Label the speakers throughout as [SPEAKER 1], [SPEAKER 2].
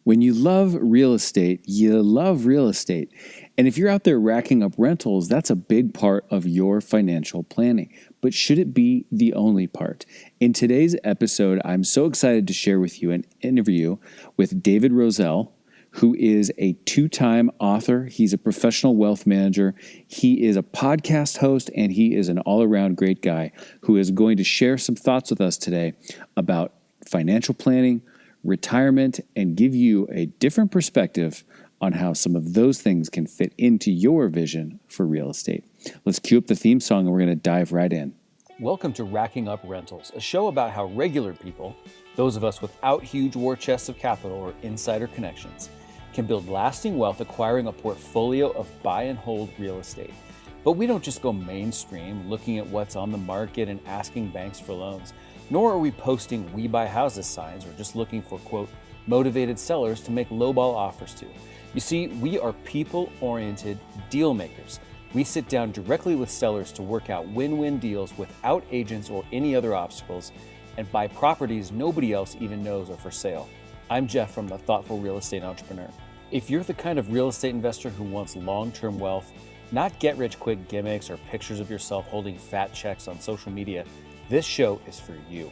[SPEAKER 1] When you love real estate, you love real estate. And if you're out there racking up rentals, that's a big part of your financial planning. But should it be the only part? In today's episode, I'm so excited to share with you an interview with David Rosell, who is a two-time author. He's a professional wealth manager. He is a podcast host, and he is an all-around great guy who is going to share some thoughts with us today about financial planning, retirement, and give you a different perspective on how some of those things can fit into your vision for real estate. Let's cue up the theme song and we're going to dive right in.
[SPEAKER 2] Welcome to Racking Up Rentals, a show about how regular people, those of us without huge war chests of capital or insider connections, can build lasting wealth acquiring a portfolio of buy and hold real estate. But we don't just go mainstream looking at what's on the market and asking banks for loans. Nor are we posting "We Buy Houses" signs or just looking for, quote, motivated sellers to make lowball offers to. You see, we are people-oriented deal makers. We sit down directly with sellers to work out win-win deals without agents or any other obstacles and buy properties nobody else even knows are for sale. I'm Jeff from The Thoughtful Real Estate Entrepreneur. If you're the kind of real estate investor who wants long-term wealth, not get-rich-quick gimmicks or pictures of yourself holding fat checks on social media, this show is for you.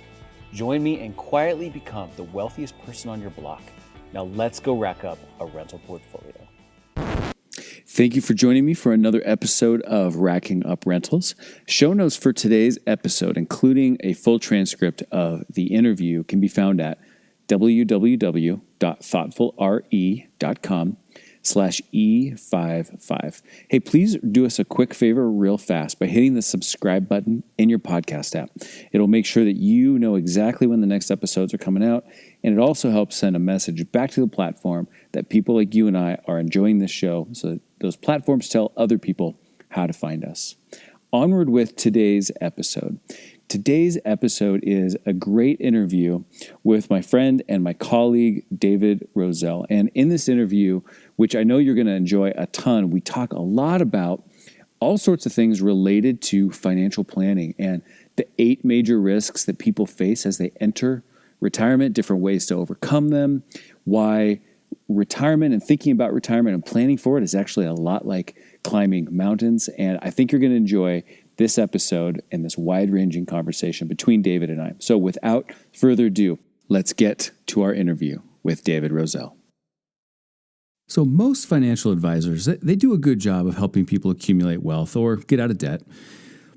[SPEAKER 2] Join me and quietly become the wealthiest person on your block. Now let's go rack up a rental portfolio.
[SPEAKER 1] Thank you for joining me for another episode of Racking Up Rentals. Show notes for today's episode, including a full transcript of the interview, can be found at www.thoughtfulre.com/E55. Hey, please do us a quick favor real fast by hitting the subscribe button in your podcast app. It'll make sure that you know exactly when the next episodes are coming out, and it also helps send a message back to the platform that people like you and I are enjoying this show, so that those platforms tell other people how to find us. Onward with today's episode. Today's episode is a great interview with my friend and my colleague, David Rosell. And in this interview, which I know you're going to enjoy a ton, we talk a lot about all sorts of things related to financial planning and the 8 major risks that people face as they enter retirement, different ways to overcome them, why retirement and thinking about retirement and planning for it is actually a lot like climbing mountains. And I think you're going to enjoy this episode and this wide-ranging conversation between David and I. So without further ado, let's get to our interview with David Rosell. So most financial advisors, they do a good job of helping people accumulate wealth or get out of debt.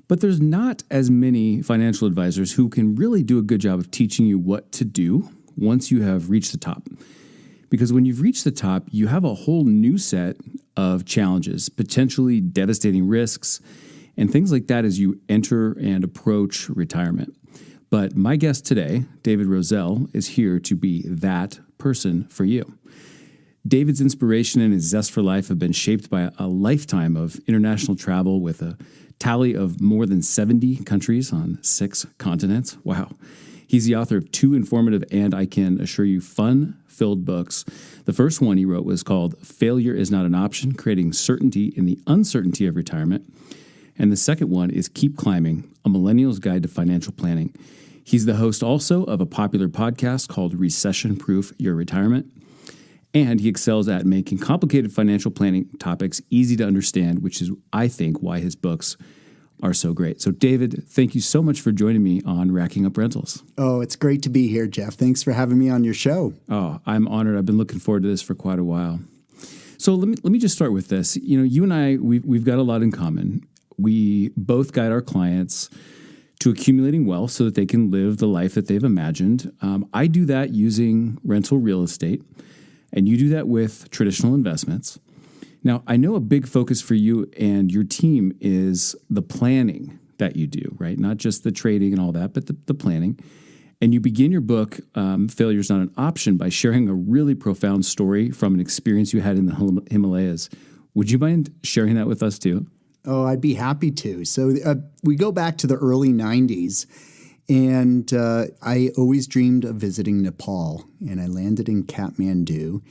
[SPEAKER 1] But there's not as many financial advisors who can really do a good job of teaching you what to do once you have reached the top. Because when you've reached the top, you have a whole new set of challenges, potentially devastating risks, and things like that as you enter and approach retirement. But my guest today, David Rosell, is here to be that person for you. David's inspiration and his zest for life have been shaped by a lifetime of international travel with a tally of more than 70 countries on 6 continents. Wow. He's the author of 2 informative and, I can assure you, fun-filled books. The first one he wrote was called Failure is Not an Option, Creating Certainty in the Uncertainty of Retirement. And the second one is Keep Climbing, A Millennial's Guide to Financial Planning. He's the host also of a popular podcast called Recession Proof Your Retirement. And he excels at making complicated financial planning topics easy to understand, which is, I think, why his books are so great. So, David, thank you so much for joining me on Racking Up Rentals.
[SPEAKER 3] Oh, it's great to be here, Jeff. Thanks for having me on your show.
[SPEAKER 1] Oh, I'm honored. I've been looking forward to this for quite a while. So let me just start with this. You know, you and I, we've got a lot in common. We both guide our clients to accumulating wealth so that they can live the life that they've imagined. I do that using rental real estate, and you do that with traditional investments. Now, I know a big focus for you and your team is the planning that you do, right? Not just the trading and all that, but the planning. And you begin your book, Failure is Not an Option, by sharing a really profound story from an experience you had in the Himalayas. Would you mind sharing that with us too?
[SPEAKER 3] Oh, I'd be happy to. So we go back to the early 90s, and I always dreamed of visiting Nepal, and I landed in Kathmandu.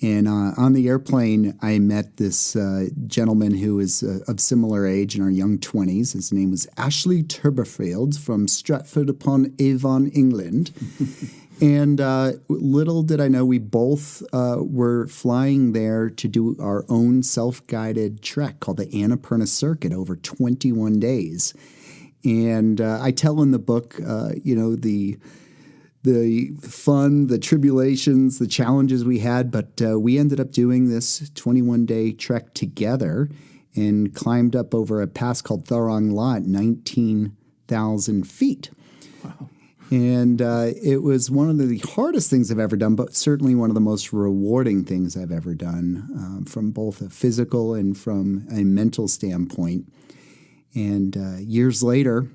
[SPEAKER 3] And on the airplane, I met this gentleman who was of similar age in our young 20s. His name was Ashley Turberfield from Stratford-upon-Avon, England. And little did I know, we both were flying there to do our own self-guided trek called the Annapurna Circuit over 21 days. And I tell in the book, the fun, the tribulations, the challenges we had, but we ended up doing this 21-day trek together and climbed up over a pass called Thorong La at 19,000 feet.
[SPEAKER 1] Wow.
[SPEAKER 3] And it was one of the hardest things I've ever done, but certainly one of the most rewarding things I've ever done from both a physical and from a mental standpoint. And years later,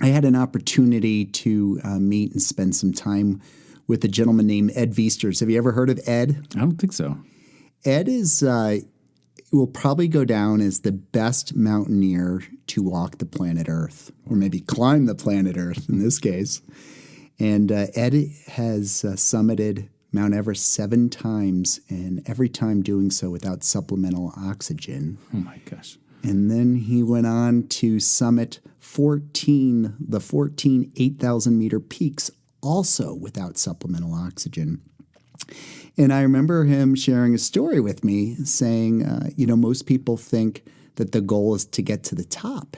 [SPEAKER 3] I had an opportunity to meet and spend some time with a gentleman named Ed Viesters. Have you ever heard of Ed?
[SPEAKER 1] I don't think so.
[SPEAKER 3] Ed will probably go down as the best mountaineer to walk the planet Earth, or maybe climb the planet Earth in this case. And Ed has summited Mount Everest 7 times, and every time doing so without supplemental oxygen.
[SPEAKER 1] Oh my gosh.
[SPEAKER 3] And then he went on to summit 14 8,000 meter peaks, also without supplemental oxygen. And I remember him sharing a story with me saying, most people think that the goal is to get to the top.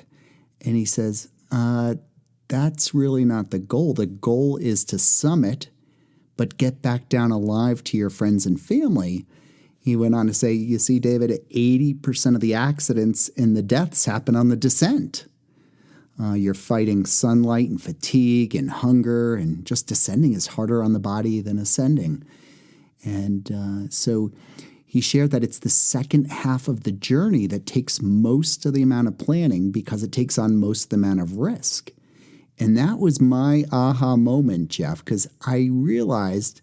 [SPEAKER 3] And he says, that's really not the goal. The goal is to summit, but get back down alive to your friends and family. He went on to say, you see, David, 80% of the accidents and the deaths happen on the descent. You're fighting sunlight and fatigue and hunger, and just descending is harder on the body than ascending. And so he shared that it's the second half of the journey that takes most of the amount of planning because it takes on most of the amount of risk. And that was my aha moment, Jeff, because I realized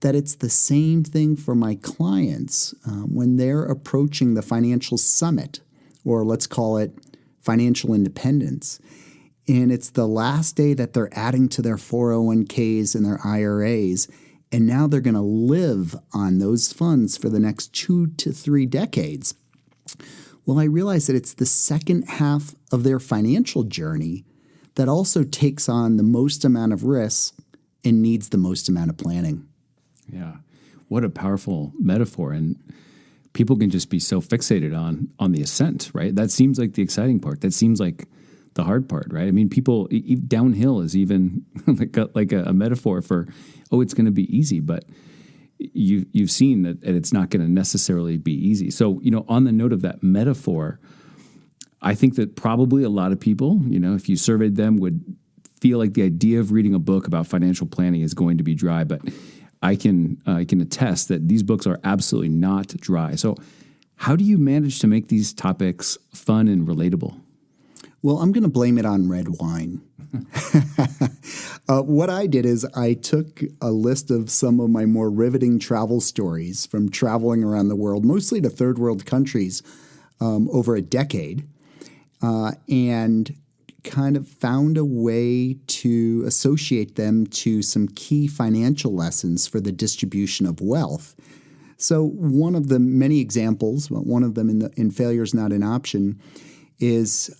[SPEAKER 3] that it's the same thing for my clients when they're approaching the financial summit, or let's call it financial independence. And it's the last day that they're adding to their 401ks and their IRAs, and now they're going to live on those funds for the next 2 to 3 decades. Well, I realized that it's the second half of their financial journey that also takes on the most amount of risk and needs the most amount of planning.
[SPEAKER 1] Yeah. What a powerful metaphor. And people can just be so fixated on the ascent, right? That seems like the exciting part. That seems like the hard part, right? I mean, people, downhill is even like a metaphor for, it's going to be easy, but you've seen that it's not going to necessarily be easy. So, on the note of that metaphor, I think that probably a lot of people, if you surveyed them, would feel like the idea of reading a book about financial planning is going to be dry, but I can attest that these books are absolutely not dry. So how do you manage to make these topics fun and relatable?
[SPEAKER 3] Well, I'm going to blame it on red wine. What I did is I took a list of some of my more riveting travel stories from traveling around the world, mostly to third world countries, over a decade, and kind of found a way to associate them to some key financial lessons for the distribution of wealth. So one of the many examples, one of them in Failure is Not an Option, is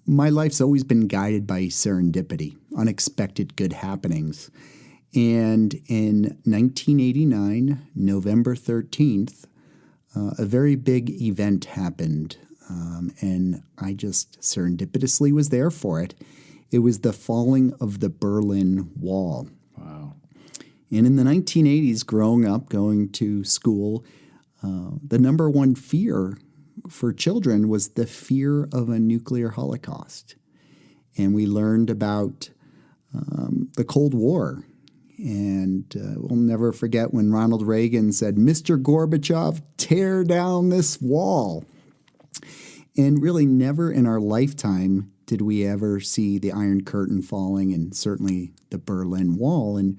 [SPEAKER 3] my life's always been guided by serendipity, unexpected good happenings. And in 1989, November 13th, a very big event happened. And I just serendipitously was there for it. It was the falling of the Berlin Wall.
[SPEAKER 1] Wow.
[SPEAKER 3] And in the 1980s, growing up, going to school, the number one fear for children was the fear of a nuclear holocaust. And we learned about the Cold War. And we'll never forget when Ronald Reagan said, "Mr. Gorbachev, tear down this wall." And really never in our lifetime did we ever see the Iron Curtain falling, and certainly the Berlin Wall. And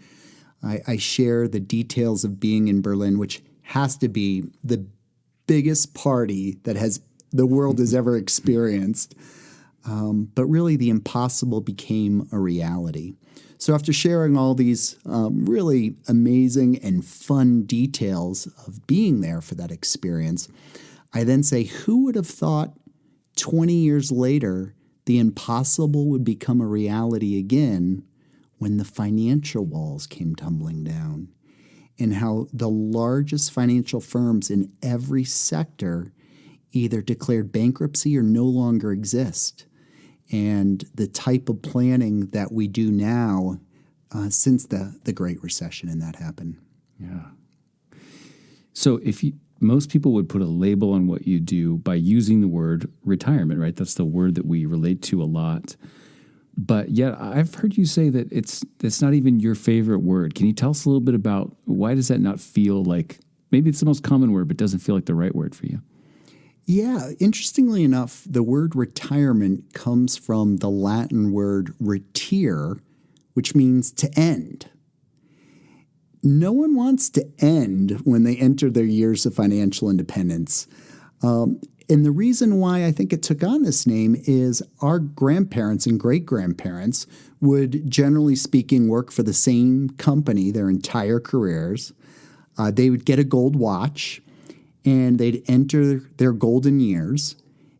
[SPEAKER 3] I share the details of being in Berlin, which has to be the biggest party that the world has ever experienced. But really the impossible became a reality. So after sharing all these really amazing and fun details of being there for that experience, I then say, who would have thought 20 years later the impossible would become a reality again when the financial walls came tumbling down, and how the largest financial firms in every sector either declared bankruptcy or no longer exist. And the type of planning that we do now since the Great Recession and that happened.
[SPEAKER 1] Yeah. So most people would put a label on what you do by using the word retirement, right? That's the word that we relate to a lot. But yet I've heard you say that it's not even your favorite word. Can you tell us a little bit about why does that not feel like, maybe it's the most common word, but doesn't feel like the right word for you?
[SPEAKER 3] Yeah, interestingly enough, the word retirement comes from the Latin word retire, which means to end. No one wants to end when they enter their years of financial independence. And the reason why I think it took on this name is our grandparents and great-grandparents would, generally speaking, work for the same company their entire careers. They would get a gold watch, and they'd enter their golden years.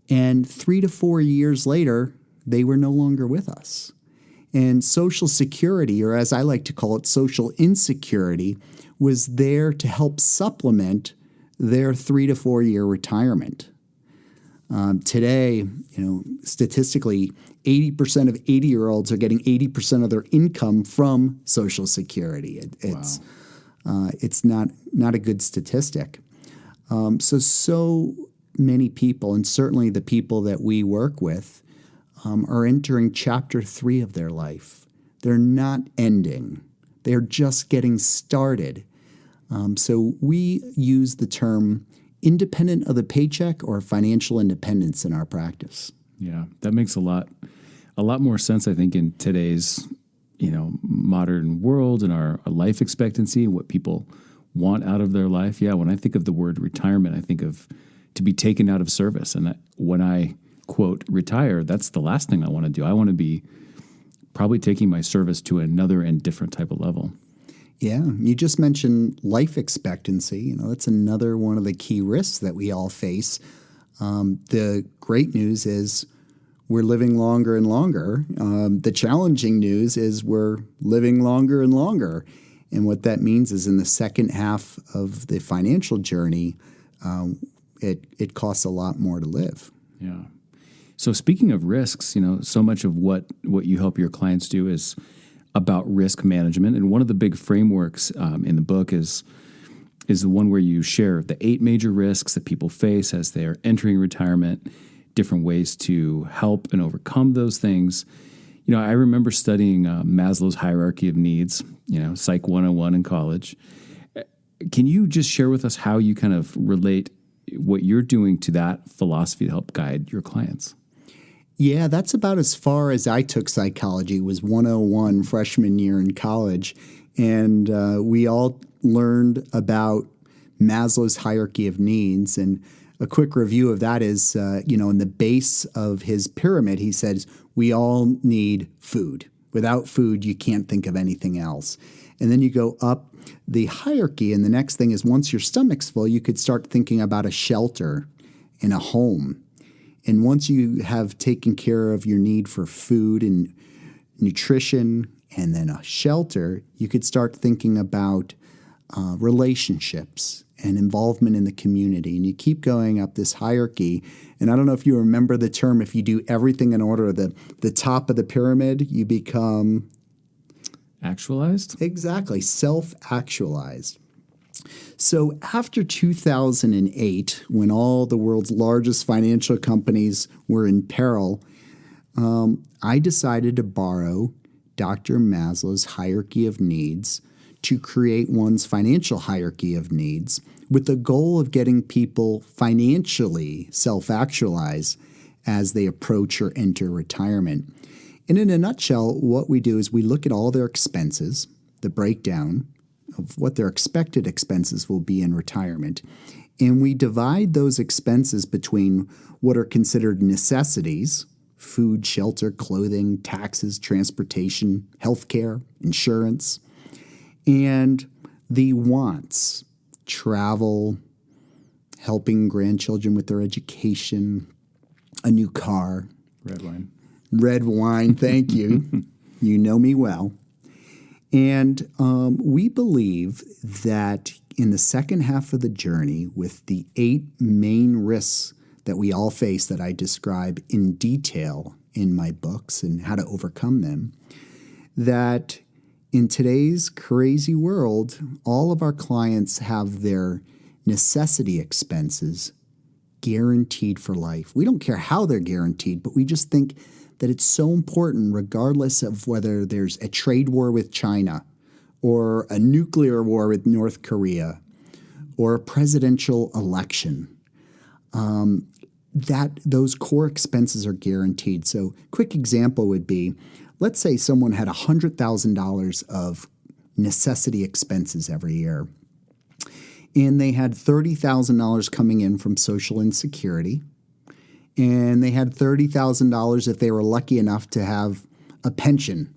[SPEAKER 3] And 3 to 4 years later, they were no longer with us. And Social Security, or as I like to call it, social insecurity, was there to help supplement their 3 to 4 year retirement. Today, statistically, 80% of 80-year-olds are getting 80% of their income from Social Security. It's not a good statistic. So many people, and certainly the people that we work with, are entering chapter 3 of their life. They're not ending. They're just getting started. So we use the term independent of the paycheck or financial independence in our practice.
[SPEAKER 1] Yeah, that makes a lot more sense, I think, in today's modern world and our life expectancy and what people want out of their life. Yeah, when I think of the word retirement, I think of to be taken out of service. And when I quote retire, that's the last thing I want to do. I want to be probably taking my service to another and different type of level.
[SPEAKER 3] Yeah, you just mentioned life expectancy. That's another one of the key risks that we all face. The great news is we're living longer and longer. The challenging news is we're living longer and longer. And what that means is in the second half of the financial journey, it costs a lot more to live.
[SPEAKER 1] Yeah. So speaking of risks, so much of what you help your clients do is about risk management. And one of the big frameworks in the book is the one where you share the 8 major risks that people face as they are entering retirement, different ways to help and overcome those things. I remember studying Maslow's hierarchy of needs, Psych 101 in college. Can you just share with us how you kind of relate what you're doing to that philosophy to help guide your clients?
[SPEAKER 3] Yeah, that's about as far as I took psychology. It was 101 freshman year in college. And we all learned about Maslow's hierarchy of needs. And a quick review of that is, in the base of his pyramid, he says, we all need food. Without food, you can't think of anything else. And then you go up the hierarchy, and the next thing is once your stomach's full, you could start thinking about a shelter and a home. And once you have taken care of your need for food and nutrition and then a shelter, you could start thinking about relationships and involvement in the community. And you keep going up this hierarchy. And I don't know if you remember the term, if you do everything in order, the top of the pyramid, you become...
[SPEAKER 1] Actualized?
[SPEAKER 3] Exactly, self-actualized. So after 2008, when all the world's largest financial companies were in peril, I decided to borrow Dr. Maslow's hierarchy of needs to create one's financial hierarchy of needs with the goal of getting people financially self-actualized as they approach or enter retirement. And in a nutshell, what we do is we look at all their expenses, the breakdown of what their expected expenses will be in retirement, and we divide those expenses between what are considered necessities, food, shelter, clothing, taxes, transportation, healthcare, insurance, and the wants, travel, helping grandchildren with their education, a new car.
[SPEAKER 1] Red wine.
[SPEAKER 3] Red wine, thank you. You know me well. And we believe that in the second half of the journey, with the 8 main risks that we all face that I describe in detail in my books and how to overcome them, that in today's crazy world, all of our clients have their necessity expenses guaranteed for life. We don't care how they're guaranteed, but we just think that it's so important, regardless of whether there's a trade war with China or a nuclear war with North Korea or a presidential election, that those core expenses are guaranteed. So quick example would be, let's say someone had $100,000 of necessity expenses every year, and they had $30,000 coming in from Social Insecurity, and they had $30,000 if they were lucky enough to have a pension.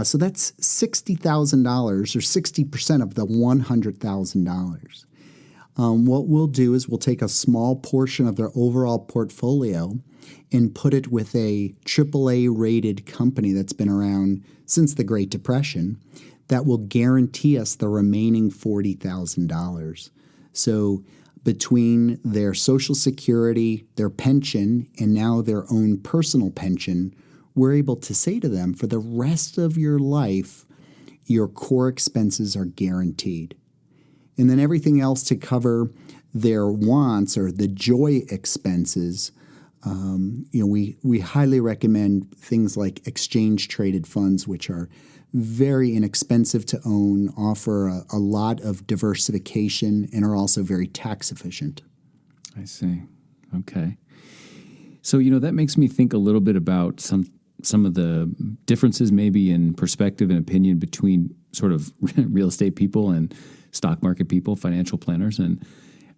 [SPEAKER 3] So that's $60,000 or 60% of the $100,000. What we'll do is we'll take a small portion of their overall portfolio and put it with a AAA rated company that's been around since the Great Depression that will guarantee us the remaining $40,000. So between their Social Security, their pension, and now their own personal pension, we're able to say to them, for the rest of your life, your core expenses are guaranteed. And then everything else to cover their wants or the joy expenses, we highly recommend things like exchange-traded funds, which are very inexpensive to own, offer a lot of diversification, and are also very tax efficient.
[SPEAKER 1] I see. Okay. So, that makes me think a little bit about some of the differences maybe in perspective and opinion between sort of real estate people and stock market people, financial planners. And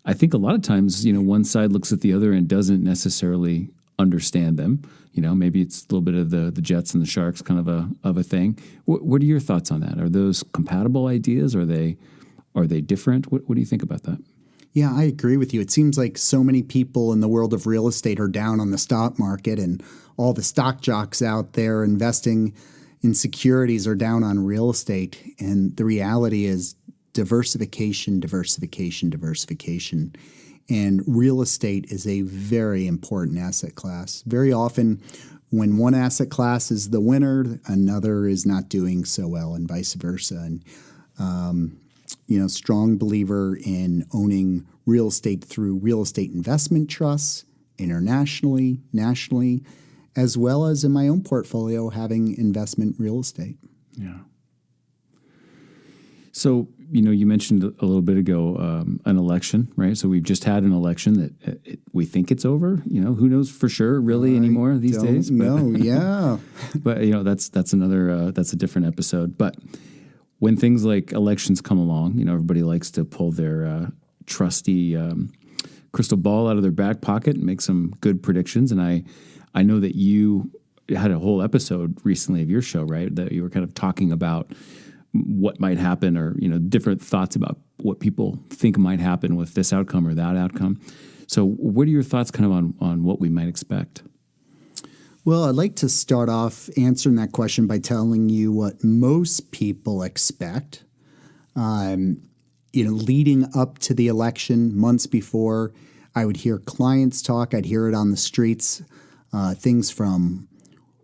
[SPEAKER 1] I think a lot of times, one side looks at the other and doesn't necessarily understand them. Maybe it's a little bit of the Jets and the Sharks kind of a thing. What are your thoughts on that? Are those compatible ideas? Are they different? What do you think about that?
[SPEAKER 3] Yeah, I agree with you. It seems like so many people in the world of real estate are down on the stock market, and all the stock jocks out there investing in securities are down on real estate. And the reality is diversification, diversification, diversification. And real estate is a very important asset class. Very often, when one asset class is the winner, another is not doing so well, and vice versa. And strong believer in owning real estate through real estate investment trusts, internationally, nationally, as well as in my own portfolio, having investment real estate.
[SPEAKER 1] Yeah. So, you mentioned a little bit ago an election, right? So we've just had an election that we think it's over. Who knows for sure really anymore these days?
[SPEAKER 3] No, yeah.
[SPEAKER 1] But that's another that's a different episode. But when things like elections come along, everybody likes to pull their trusty crystal ball out of their back pocket and make some good predictions. And I know that you had a whole episode recently of your show, right? That you were kind of talking about what might happen, or different thoughts about what people think might happen with this outcome or that outcome. So what are your thoughts kind of on what we might expect?
[SPEAKER 3] Well, I'd like to start off answering that question by telling you what most people expect. Leading up to the election, months before, I would hear clients talk. I'd hear it on the streets. Things from,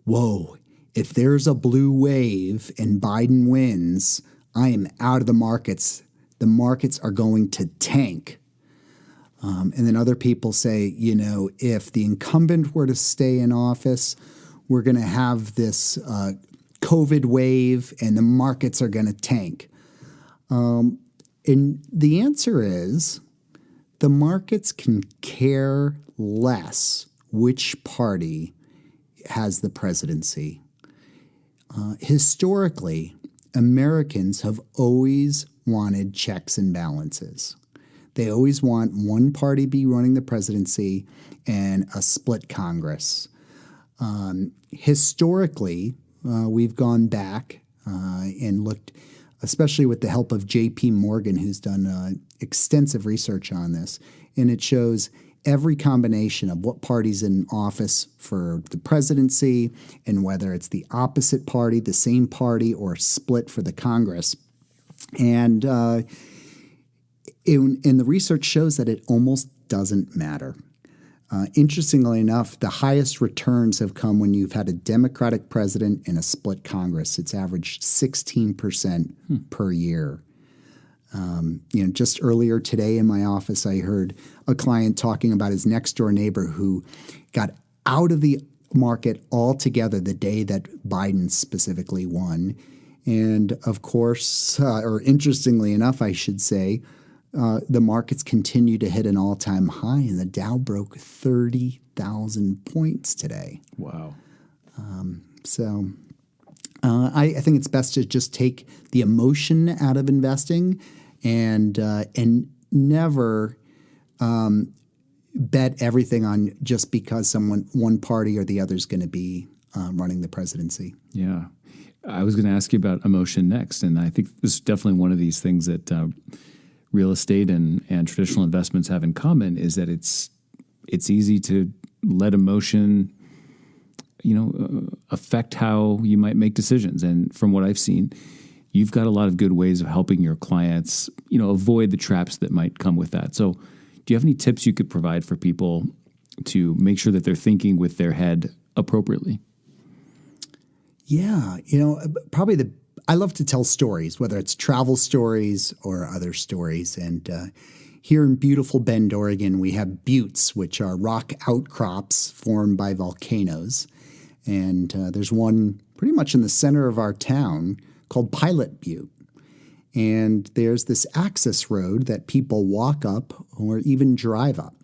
[SPEAKER 3] whoa, if there's a blue wave and Biden wins, I am out of the markets. The markets are going to tank. And then other people say, if the incumbent were to stay in office, we're going to have this COVID wave and the markets are going to tank. And the answer is the markets can care less which party has the presidency. Historically, Americans have always wanted checks and balances. They always want one party be running the presidency and a split Congress. Historically, we've gone back and looked, especially with the help of J.P. Morgan, who's done extensive research on this, and it shows every combination of what party's in office for the presidency and whether it's the opposite party, the same party, or split for the Congress. And and the research shows that it almost doesn't matter. Interestingly enough, the highest returns have come when you've had a Democratic president and a split Congress. It's averaged 16% per year. Just earlier today in my office, I heard a client talking about his next door neighbor who got out of the market altogether the day that Biden specifically won. And of course, or interestingly enough, I should say, the markets continue to hit an all-time high, and the Dow broke 30,000 points today.
[SPEAKER 1] Wow.
[SPEAKER 3] I think it's best to just take the emotion out of investing and never bet everything on just because one party or the other is going to be running the presidency.
[SPEAKER 1] Yeah. I was going to ask you about emotion next, and I think this is definitely one of these things that real estate and traditional investments have in common is that it's easy to let emotion, affect how you might make decisions. And from what I've seen, you've got a lot of good ways of helping your clients, avoid the traps that might come with that. So do you have any tips you could provide for people to make sure that they're thinking with their head appropriately?
[SPEAKER 3] Yeah, I love to tell stories, whether it's travel stories or other stories. And here in beautiful Bend, Oregon, we have buttes, which are rock outcrops formed by volcanoes. And there's one pretty much in the center of our town called Pilot Butte. And there's this access road that people walk up or even drive up.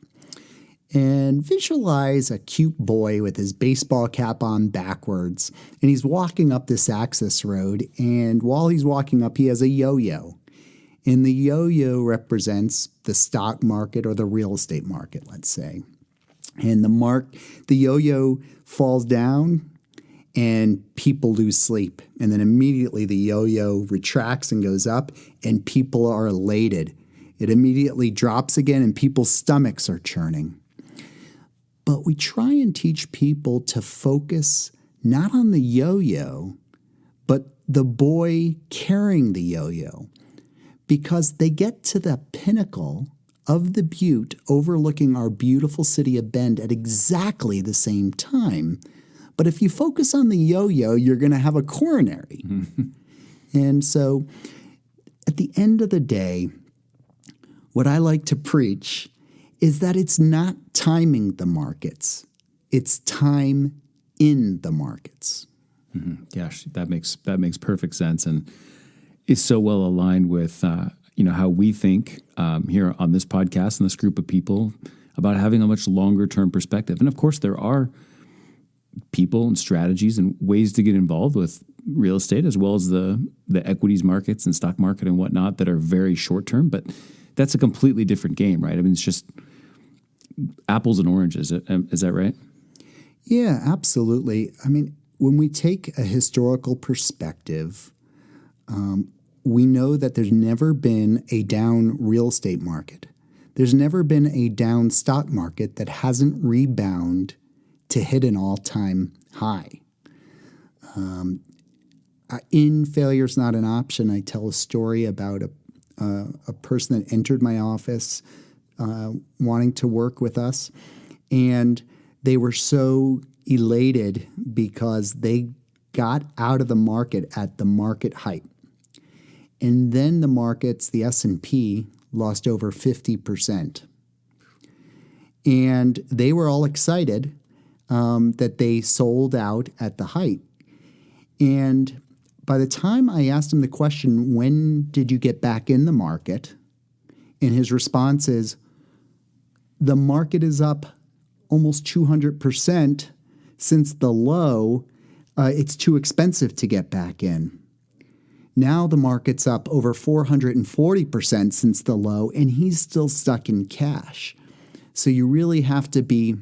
[SPEAKER 3] And visualize a cute boy with his baseball cap on backwards, and he's walking up this access road, and while he's walking up, he has a yo-yo. And the yo-yo represents the stock market or the real estate market, let's say. And the yo-yo falls down, and people lose sleep. And then immediately the yo-yo retracts and goes up, and people are elated. It immediately drops again, and people's stomachs are churning. But we try and teach people to focus not on the yo-yo, but the boy carrying the yo-yo, because they get to the pinnacle of the butte overlooking our beautiful city of Bend at exactly the same time. But if you focus on the yo-yo, you're going to have a coronary. And so at the end of the day, what I like to preach is that it's not timing the markets. It's time in the markets.
[SPEAKER 1] Mm-hmm. Gosh, that makes perfect sense, and is so well aligned with how we think here on this podcast and this group of people about having a much longer term perspective. And of course, there are people and strategies and ways to get involved with real estate as well as the equities markets and stock market and whatnot that are very short term, but that's a completely different game, right? I mean, it's just apples and oranges. Is that right?
[SPEAKER 3] Yeah, absolutely. I mean, when we take a historical perspective, we know that there's never been a down real estate market. There's never been a down stock market that hasn't rebounded to hit an all-time high. In Failure's Not an Option, I tell a story about a person that entered my office wanting to work with us, and they were so elated because they got out of the market at the market height. And then the markets, the S&P, lost over 50%. And they were all excited that they sold out at the height. And by the time I asked him the question, when did you get back in the market? And his response is, the market is up almost 200% since the low. It's too expensive to get back in. Now the market's up over 440% since the low, and he's still stuck in cash. So you really have to be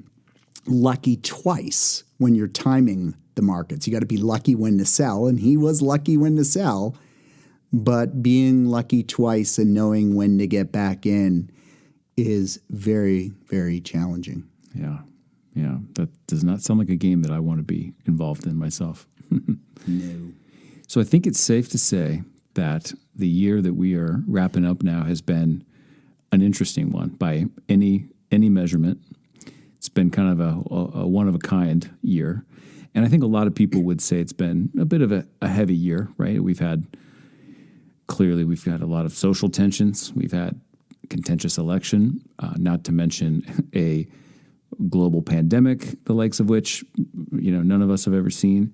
[SPEAKER 3] lucky twice when you're timing the markets. You got to be lucky when to sell, and he was lucky when to sell, but being lucky twice and knowing when to get back in is very, very challenging.
[SPEAKER 1] Yeah. Yeah. That does not sound like a game that I want to be involved in myself.
[SPEAKER 3] No.
[SPEAKER 1] So I think it's safe to say that the year that we are wrapping up now has been an interesting one by any measurement. It's been kind of a one-of-a-kind year. And I think a lot of people would say it's been a bit of a heavy year, right? We've had a lot of social tensions. We've had contentious election, not to mention a global pandemic, the likes of which, none of us have ever seen.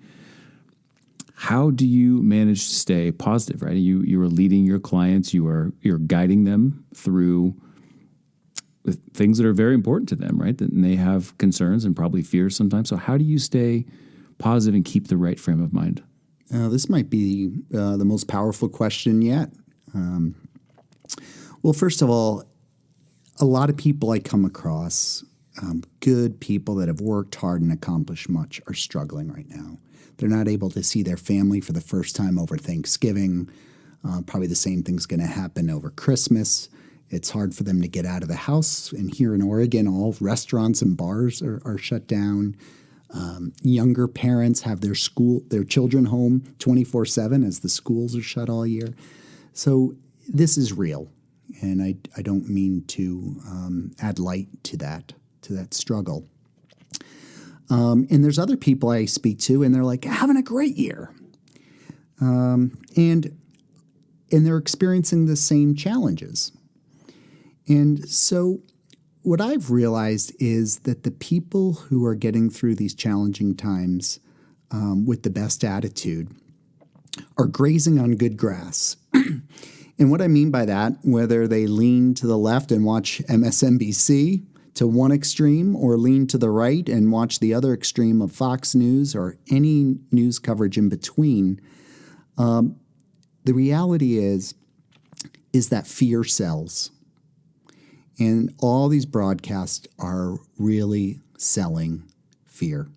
[SPEAKER 1] How do you manage to stay positive, right? You are leading your clients, you're guiding them through the things that are very important to them, right? And they have concerns and probably fears sometimes. So how do you stay positive and keep the right frame of mind?
[SPEAKER 3] This might be the most powerful question yet. Well, first of all, a lot of people I come across, good people that have worked hard and accomplished much, are struggling right now. They're not able to see their family for the first time over Thanksgiving. Probably the same thing's going to happen over Christmas. It's hard for them to get out of the house. And here in Oregon, all restaurants and bars are shut down. Younger parents have their children home 24/7 as the schools are shut all year. So this is real. And I don't mean to add light to that struggle. And there's other people I speak to, and they're like, having a great year. And they're experiencing the same challenges. And so what I've realized is that the people who are getting through these challenging times with the best attitude are grazing on good grass. And what I mean by that, whether they lean to the left and watch MSNBC to one extreme, or lean to the right and watch the other extreme of Fox News or any news coverage in between, the reality is that fear sells. And all these broadcasts are really selling fear.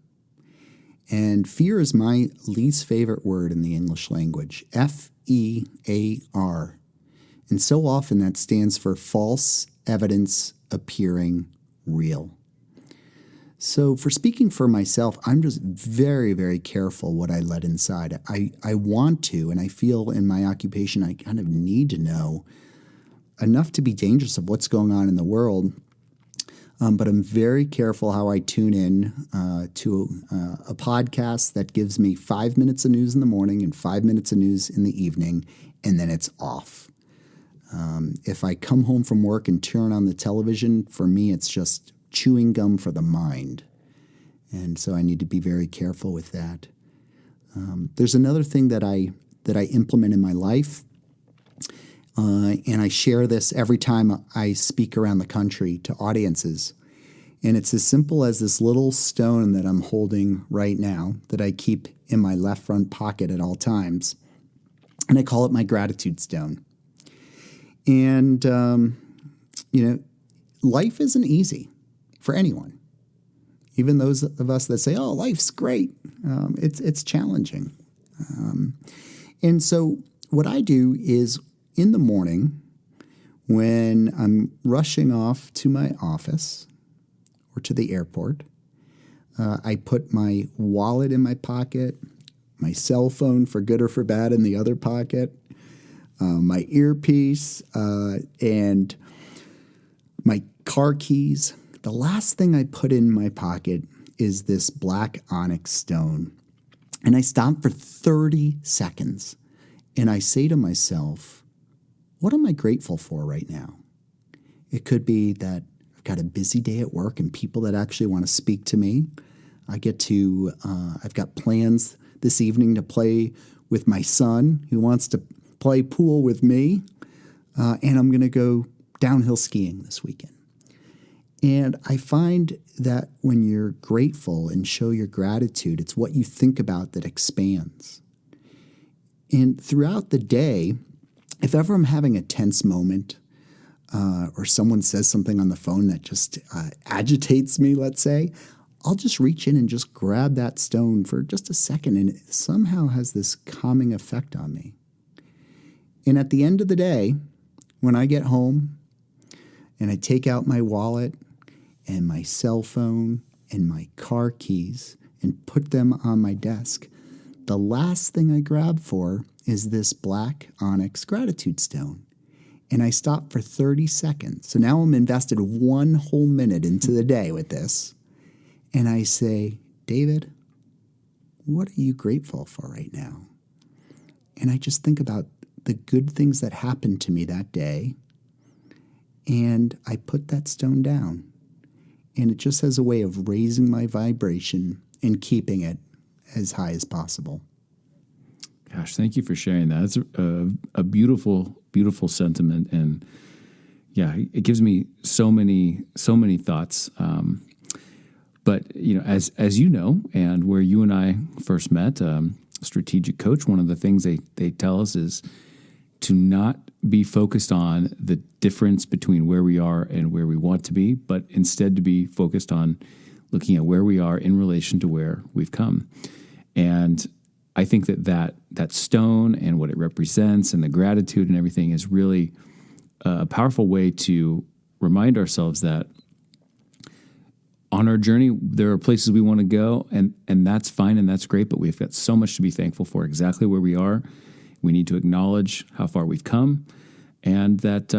[SPEAKER 3] And fear is my least favorite word in the English language, F-E-A-R. And so often that stands for false evidence appearing real. So for speaking for myself, I'm just very, very careful what I let inside. I want to, and I feel in my occupation, I kind of need to know enough to be dangerous of what's going on in the world. But I'm very careful how I tune in to a podcast that gives me 5 minutes of news in the morning and 5 minutes of news in the evening, and then it's off. If I come home from work and turn on the television, for me, it's just chewing gum for the mind. And so I need to be very careful with that. There's another thing that I implement in my life, and I share this every time I speak around the country to audiences. And it's as simple as this little stone that I'm holding right now that I keep in my left front pocket at all times. And I call it my gratitude stone. And, life isn't easy for anyone. Even those of us that say, oh, life's great. It's challenging. And so what I do is in the morning when I'm rushing off to my office or to the airport, I put my wallet in my pocket, my cell phone for good or for bad in the other pocket, my earpiece, and my car keys. The last thing I put in my pocket is this black onyx stone. And I stop for 30 seconds and I say to myself, what am I grateful for right now? It could be that I've got a busy day at work and people that actually want to speak to me. I've got plans this evening to play with my son who wants to play pool with me. And I'm going to go downhill skiing this weekend. And I find that when you're grateful and show your gratitude, it's what you think about that expands. And throughout the day, if ever I'm having a tense moment or someone says something on the phone that just agitates me, let's say, I'll just reach in and just grab that stone for just a second, and it somehow has this calming effect on me. And at the end of the day, when I get home and I take out my wallet and my cell phone and my car keys and put them on my desk, the last thing I grab for is this black onyx gratitude stone. And I stop for 30 seconds. So now I'm invested 1 whole minute into the day with this. And I say, David, what are you grateful for right now? And I just think about the good things that happened to me that day. And I put that stone down. And it just has a way of raising my vibration and keeping it as high as possible.
[SPEAKER 1] Gosh, thank you for sharing that. It's a beautiful, beautiful sentiment. And yeah, it gives me so many thoughts. But, as you know, and where you and I first met, Strategic Coach, one of the things they tell us is to not be focused on the difference between where we are and where we want to be, but instead to be focused on looking at where we are in relation to where we've come. And I think that stone and what it represents and the gratitude and everything is really a powerful way to remind ourselves that on our journey, there are places we want to go, and that's fine and that's great, but we've got so much to be thankful for exactly where we are. We need to acknowledge how far we've come, and that,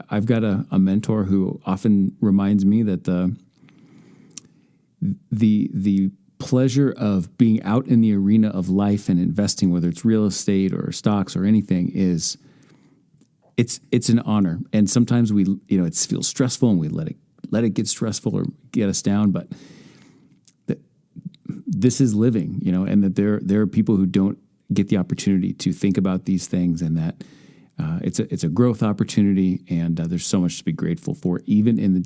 [SPEAKER 1] I've got a mentor who often reminds me that the pleasure of being out in the arena of life and investing, whether it's real estate or stocks or anything, it's an honor. And sometimes it feels stressful and we let it get stressful or get us down. But this is living, and that there are people who don't get the opportunity to think about these things, and that it's a growth opportunity. And there's so much to be grateful for, even in the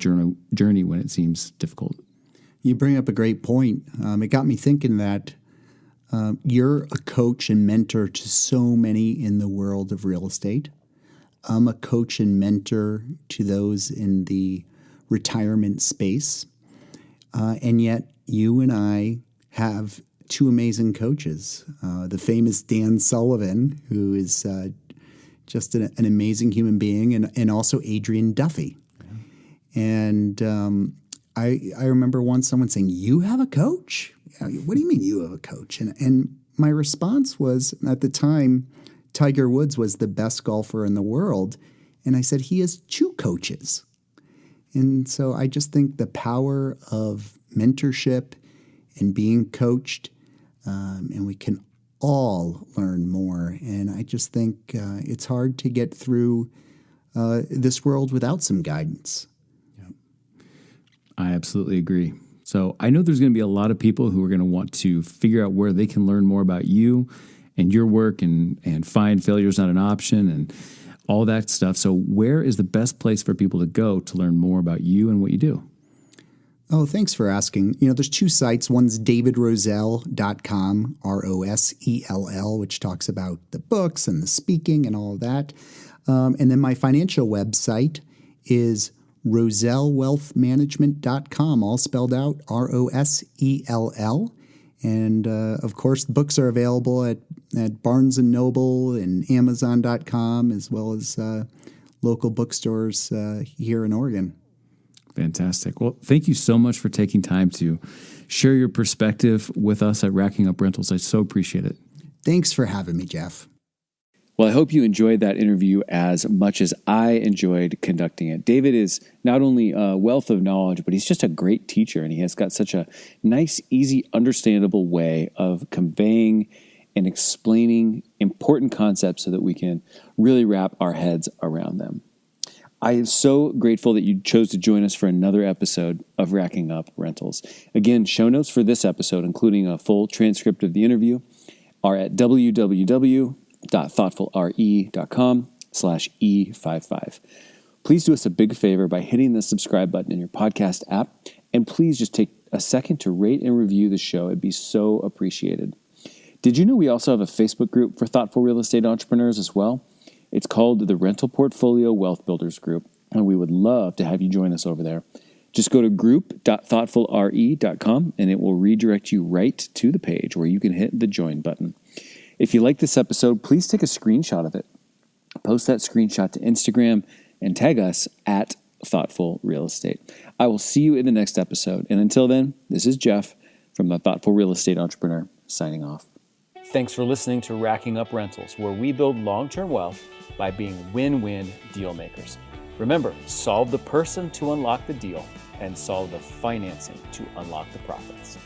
[SPEAKER 1] journey when it seems difficult.
[SPEAKER 3] You bring up a great point. It got me thinking that you're a coach and mentor to so many in the world of real estate. I'm a coach and mentor to those in the retirement space. And yet you and I have 2 amazing coaches. The famous Dan Sullivan, who is just an amazing human being, and also Adrian Duffy. Yeah. And I remember once someone saying, "You have a coach? What do you mean you have a coach?" And my response was, at the time, Tiger Woods was the best golfer in the world. And I said, he has 2 coaches. And so I just think the power of mentorship and being coached, and we can all learn more. And I just think it's hard to get through this world without some guidance.
[SPEAKER 1] I absolutely agree. So I know there's going to be a lot of people who are going to want to figure out where they can learn more about you and your work and find failure's not an option and all that stuff. So where is the best place for people to go to learn more about you and what you do?
[SPEAKER 3] Oh, thanks for asking. There's 2 sites. One's davidrosell.com, Rosell, which talks about the books and the speaking and all of that. And then my financial website is RozelleWealthManagement.com, all spelled out, Rosell. And, of course, books are available at Barnes & Noble and Amazon.com, as well as local bookstores here in Oregon.
[SPEAKER 1] Fantastic. Well, thank you so much for taking time to share your perspective with us at Racking Up Rentals. I so appreciate it.
[SPEAKER 3] Thanks for having me, Jeff.
[SPEAKER 1] Well, I hope you enjoyed that interview as much as I enjoyed conducting it. David is not only a wealth of knowledge, but he's just a great teacher, and he has got such a nice, easy, understandable way of conveying and explaining important concepts so that we can really wrap our heads around them. I am so grateful that you chose to join us for another episode of Racking Up Rentals. Again, show notes for this episode, including a full transcript of the interview, are at www.thoughtfulre.com/E55. Please do us a big favor by hitting the subscribe button in your podcast app, and please just take a second to rate and review the show. It'd be so appreciated. Did you know we also have a Facebook group for thoughtful real estate entrepreneurs as well? It's called the Rental Portfolio Wealth Builders Group, and we would love to have you join us over there. Just go to group.thoughtfulre.com, and it will redirect you right to the page where you can hit the join button. If you like this episode, please take a screenshot of it. Post that screenshot to Instagram and tag us at Thoughtful Real Estate. I will see you in the next episode. And until then, this is Jeff from the Thoughtful Real Estate Entrepreneur signing off.
[SPEAKER 2] Thanks for listening to Racking Up Rentals, where we build long-term wealth by being win-win deal makers. Remember, solve the person to unlock the deal and solve the financing to unlock the profits.